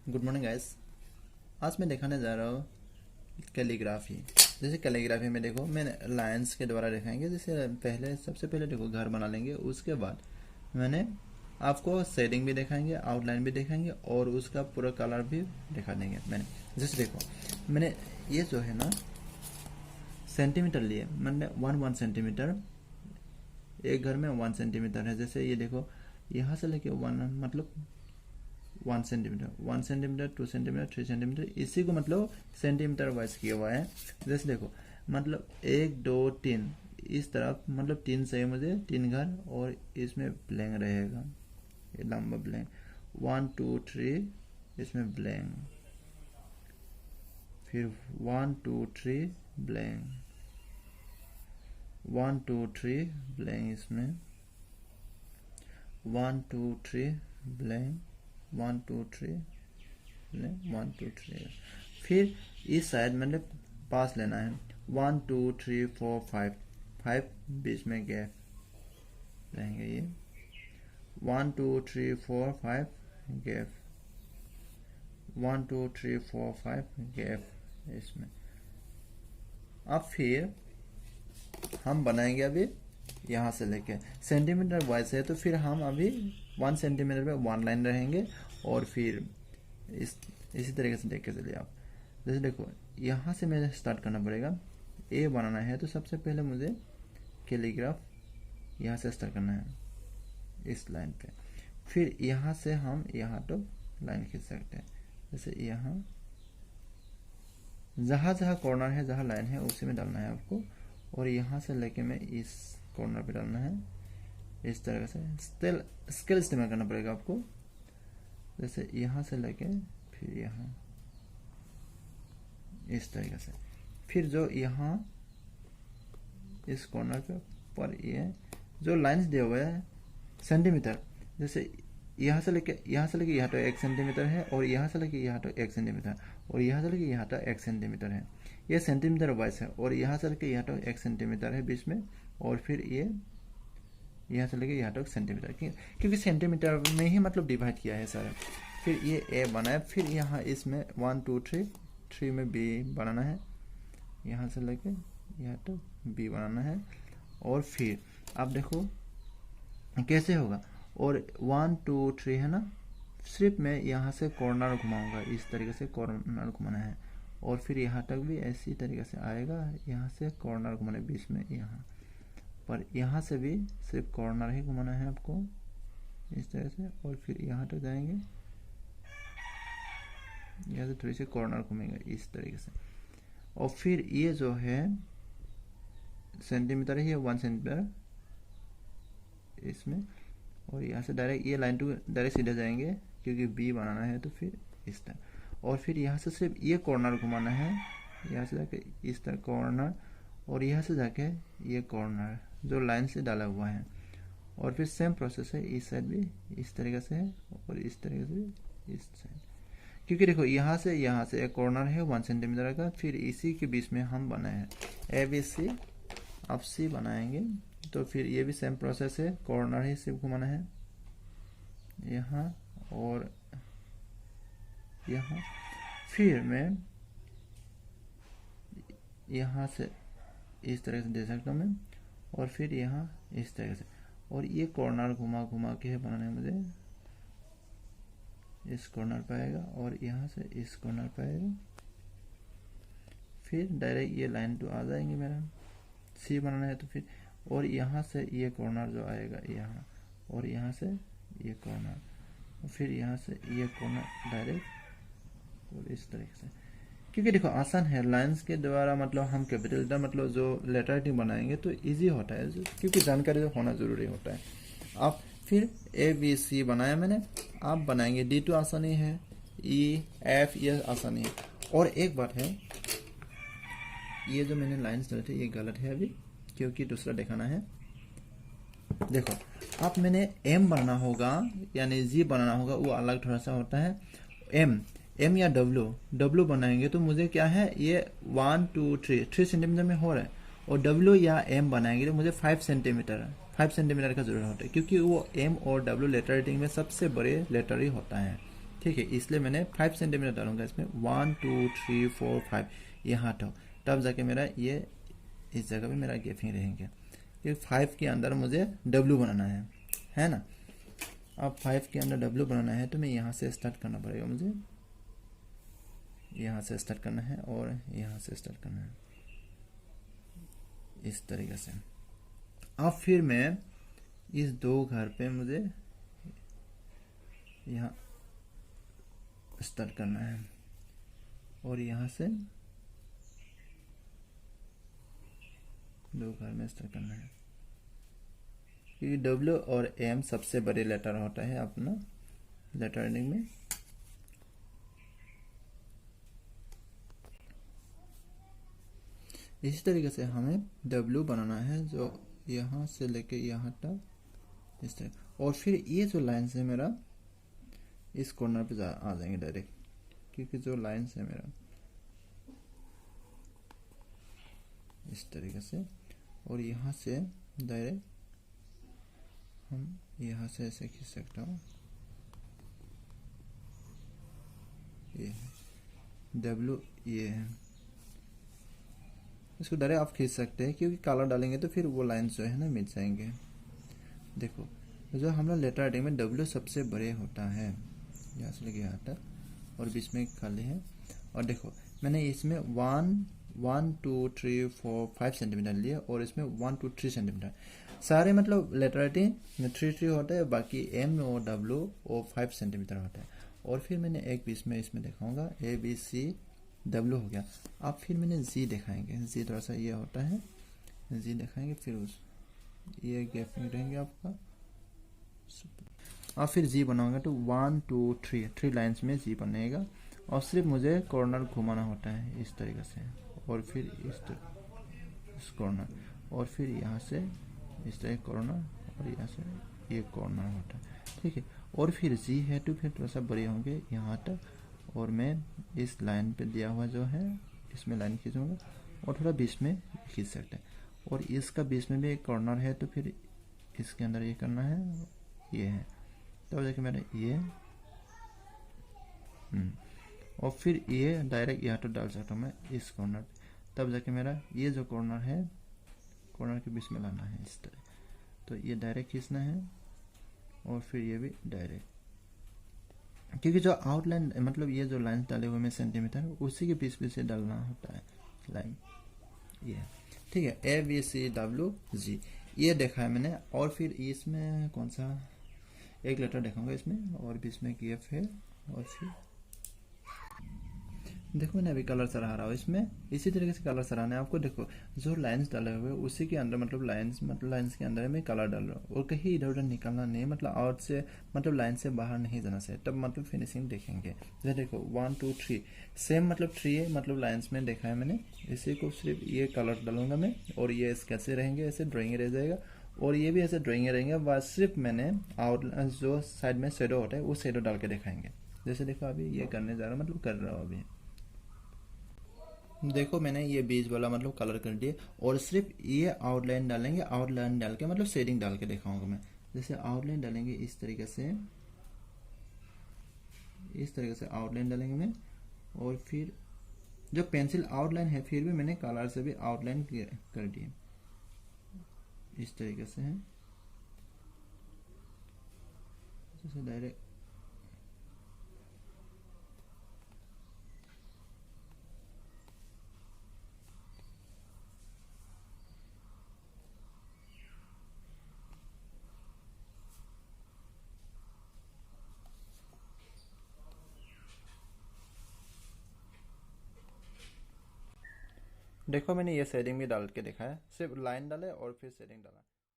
Good morning guys. आज मैं दिखाने जा रहा हूँ कैलीग्राफी। जैसे कैलीग्राफी में देखो मैंने लाइंस के द्वारा दिखाएंगे। जैसे पहले सबसे पहले देखो घर बना लेंगे, उसके बाद मैंने आपको शेडिंग भी दिखाएंगे, आउटलाइन भी दिखाएंगे और उसका पूरा कलर भी दिखा देंगे। मैंने जैसे देखो मैंने ये जो है ना सेंटीमीटर लिए, मैंने 1 सेंटीमीटर, एक घर में 1 सेंटीमीटर है। जैसे ये देखो यहाँ से लेके 1 मतलब 1 सेंटीमीटर, 1 सेंटीमीटर, 2 सेंटीमीटर, 3 सेंटीमीटर, इसी को मतलब सेंटीमीटर वाइज किया हुआ है। जैसे देखो मतलब 1 2 3 इस तरफ मतलब 3 से मुझे 3 घर और इसमें ब्लैंक रहेगा, ये लंबा ब्लैंक। 1 2 3 इसमें ब्लैंक, फिर 1 2 3 ब्लैंक, 1 2 3 ब्लैंक, इसमें 1 2 3 ब्लैंक, 1 2 3 ब्लैंक, 1 2 3। फिर इस साइड मैंने पास लेना है 1 2 3 4 5, 5 बीच में गैप रहेंगे, ये 1 2 3 4 5 गैप, 1 2 3 4 5 गैप इसमें। अब फिर हम बनाएंगे अभी यहाँ से लेके सेंटीमीटर वाइज है, तो फिर हम अभी 1 सेंटीमीटर पे 1 लाइन रहेंगे और फिर इसी तरीके से देख के चलिए आप। जैसे देखो यहाँ से मुझे स्टार्ट करना पड़ेगा, ए बनाना है तो सबसे पहले मुझे कैलीग्राफ यहाँ से स्टार्ट करना है इस लाइन पे। फिर यहाँ से हम यहाँ तो लाइन खींच सकते हैं। जैसे यहाँ जहाँ जहाँ कॉर्नर है, जहाँ लाइन है उसी में डालना है आपको, और यहाँ से लेके मैं इस कॉर्नर पे डालना है इस तरह से। स्केल इस्तेमाल करना पड़ेगा आपको। जैसे यहाँ से लेके फिर यहाँ इस तरीके से। फिर जो यहाँ इस कॉर्नर पे पर ये जो लाइंस दिया हुआ है सेंटीमीटर, जैसे यहाँ से लेके यहाँ तो 1 सेंटीमीटर है, और यहाँ से लेके यहाँ तो 1 सेंटीमीटर, और यहाँ से लेके यहाँ तो 1 सेंटीमीटर है। ये सेंटीमीटर वाइज है, और यहाँ से लेके यहाँ तो 1 सेंटीमीटर है बीच में, और फिर ये यहाँ से लेके यहाँ तक सेंटीमीटर, क्योंकि सेंटीमीटर में ही मतलब डिवाइड किया है सारा। फिर ये ए बनाया, फिर यहाँ इसमें 1 2 3 3 में बी बनाना है, यहाँ से लेके यहाँ तक बी बनाना है। और फिर आप देखो कैसे होगा। और 1 2 3 है ना, सिर्फ मैं यहाँ से कॉर्नर घुमाऊंगा, इस तरीके से कॉर्नर घुमाना है, और फिर यहाँ तक भी ऐसी तरीके से आएगा, यहाँ से कॉर्नर घुमाना है बीच में यहाँ पर, यहाँ से भी सिर्फ कॉर्नर ही घुमाना है आपको इस तरह से, और फिर यहाँ तक जाएंगे, यहाँ से थोड़ी सी कॉर्नर घूमेंगे इस तरीके से। और फिर ये जो है सेंटीमीटर है, ये 1 सेंटीमीटर इसमें, और यहाँ से डायरेक्ट ये लाइन टू डायरेक्ट सीधे जाएंगे क्योंकि बी बनाना है, तो फिर इस तरह। और फिर यहाँ से सिर्फ ये कॉर्नर घुमाना है, यहाँ से जाके इस तरह कॉर्नर, और यहाँ से जाके ये कॉर्नर जो लाइन से डाला हुआ है। और फिर सेम प्रोसेस है, इस साइड भी इस तरीके से है, और इस तरीके से इस साइड। क्योंकि देखो यहाँ से एक कॉर्नर है 1 सेंटीमीटर का, फिर इसी के बीच में हम बनाए हैं ए बी सी, अब सी बनाएंगे, तो फिर ये भी सेम प्रोसेस है, कॉर्नर ही सिर्फ घुमाना है यहाँ और यहाँ। फिर मैं यहाँ से इस तरह से दे सकता हूँ मैं, और फिर यहाँ इस तरह से, और ये कॉर्नर घुमा घुमा के बनाना है मुझे, इस कॉर्नर पे आएगा और यहाँ से इस कॉर्नर पे आएगा। फिर डायरेक्ट ये लाइन तो आ जाएंगे, मेरा सी बनाना है तो फिर, और यहाँ से ये कॉर्नर जो आएगा यहाँ, और यहाँ से ये कॉर्नर, और फिर यहाँ से ये कॉर्नर डायरेक्ट, और इस तरीके से। क्योंकि देखो आसान है, लाइंस के द्वारा मतलब हम कैपिटल लेटर मतलब जो लेटर राइटिंग बनाएंगे तो इजी होता है, क्योंकि जानकारी तो होना ज़रूरी होता है। आप फिर ए बी सी बनाया मैंने, आप बनाएंगे डी टू आसानी है, ई एफ ये आसानी है। और एक बात है, ये जो मैंने लाइंस डाले थे ये गलत है अभी, क्योंकि दूसरा दिखाना है। देखो आप मैंने एम बनाना होगा यानी जी बनाना होगा, वो अलग थोड़ा सा होता है। एम या डब्ल्यू बनाएंगे तो मुझे क्या है, ये 1 2 3 सेंटीमीटर में हो रहा है, और डब्ल्यू या एम बनाएंगे तो मुझे 5 सेंटीमीटर का जरूरत होता है, क्योंकि वो एम और डब्ल्यू लेटर राइटिंग में सबसे बड़े लेटर ही होता है। ठीक है, इसलिए मैंने 5 सेंटीमीटर डालूंगा इसमें। 1 2 3 4 5 यहाँ हटाओ, तब जाके मेरा ये इस जगह पे मेरा गैपिंग रहेंगे, क्योंकि 5 के अंदर मुझे डब्ल्यू बनाना है ना। अब 5 के अंदर डब्ल्यू बनाना है तो मैं यहाँ से स्टार्ट करना पड़ेगा, मुझे यहाँ से स्टार्ट करना है और यहाँ से स्टार्ट करना है, इस तरीके से। अब फिर मैं इस 2 घर पे मुझे यहाँ स्टार्ट करना है और यहाँ से 2 घर में स्टार्ट करना है, क्योंकि डब्ल्यू और एम सबसे बड़े लेटर होता है अपना लेटर हेडिंग में। इसी तरीके से हमें डब्ल्यू बनाना है, जो यहाँ से लेके यहाँ तक इस तरह। और फिर ये जो लाइन्स है मेरा इस कॉर्नर पे आ जाएंगे डायरेक्ट, क्योंकि जो लाइन्स है मेरा इस तरीके से। और यहाँ से डायरेक्ट हम यहाँ से ऐसे खींच सकता हूँ, ये है डब्ल्यू, ये है, इसको डायरेक्ट आप खींच सकते हैं, क्योंकि कलर डालेंगे तो फिर वो लाइन्स जो है ना मिट जाएंगे। देखो, जो हमारा लेटर हेडिंग में डब्ल्यू सबसे बड़े होता है, यहाँ से लेके यहाँ तक, और बीच में खाली है। और देखो मैंने इसमें 1 2 3 4 5 सेंटीमीटर लिया और इसमें 1 2 3 सेंटीमीटर, सारे मतलब लेटर हेडिंग में 3 3 होता है, बाकी एम और डब्ल्यू और 5 सेंटीमीटर होता है। और फिर मैंने एक बीच में इसमें दिखाऊंगा ए बी सी डब्ल्यू हो गया। अब फिर मैंने जी दिखाएंगे, जी थोड़ा सा ये होता है, जी दिखाएंगे, फिर उस ये गैप में रहेंगे आपका। और फिर जी बनाऊंगा तो 1 2 3 लाइन्स में जी बनेगा, और सिर्फ मुझे कॉर्नर घुमाना होता है इस तरीके से, और फिर इस कॉर्नर, और फिर यहाँ से इस तरह कॉर्नर, और यहाँ से ये कॉर्नर होता है, ठीक है। और फिर जी है तो फिर थोड़ा सा बड़े होंगे यहाँ तक, और मैं इस लाइन पे दिया हुआ जो है इसमें लाइन खींचूंगा और थोड़ा बीच में खींच सकते हैं। और इसका बीच में भी एक कॉर्नर है तो फिर इसके अंदर ये करना है, ये है, तब जाके मेरा ये और फिर ये डायरेक्ट यहाँ तो डाल सकता हूँ मैं इस कॉर्नर, तब जाके मेरा ये जो कॉर्नर है, कॉर्नर के बीच में लाना है इस तरह, तो ये डायरेक्ट खींचना है और फिर ये भी डायरेक्ट, क्योंकि जो आउटलाइन मतलब ये जो लाइन डाले हुए में सेंटीमीटर उसी के बीच बीच से डालना होता है लाइन, ये ठीक है। A B C W G ये देखा है मैंने। और फिर इसमें कौन सा एक लेटर दिखाऊंगा इसमें, और बीच में एफ है, और फिर देखो मैंने अभी कलर सरा रहा हूँ इसमें, इसी तरीके से कलर सराना है आपको। देखो जो लाइंस डाले हुए उसी के अंदर मतलब लाइंस के अंदर मैं कलर डाल रहा हूँ, और कहीं इधर उधर निकलना नहीं, मतलब आउट से मतलब लाइन से बाहर नहीं जाना चाहिए, तब मतलब फिनिशिंग देखेंगे। जैसे देखो 1 2 3 सेम मतलब 3 है, मतलब लाइन्स में देखा है मैंने, इसी को सिर्फ ये कलर डालूंगा मैं, और ये कैसे रहेंगे ऐसे ड्राइंग रह जाएगा, और ये भी ऐसे ड्राइंग रहेंगे, बस सिर्फ मैंने आउट जो साइड में शेडो होता है वो शेडो डाल के दिखाएंगे। जैसे देखो अभी ये करने जा रहा हूँ, मतलब कर रहा हूँ अभी। देखो मैंने ये बीच वाला मतलब कलर कर दिया, और सिर्फ ये आउटलाइन डालेंगे, आउटलाइन डाल के मतलब शेडिंग डाल के दिखाऊंगा मैं। जैसे आउटलाइन डालेंगे इस तरीके से, इस तरीके से आउटलाइन डालेंगे मैं, और फिर जो पेंसिल आउटलाइन है फिर भी मैंने कलर से भी आउटलाइन कर दिए इस तरीके से है, जैसे डायरेक्ट देखो मैंने ये शेडिंग भी डाल के दिखा है, सिर्फ लाइन डाले और फिर शेडिंग डाला।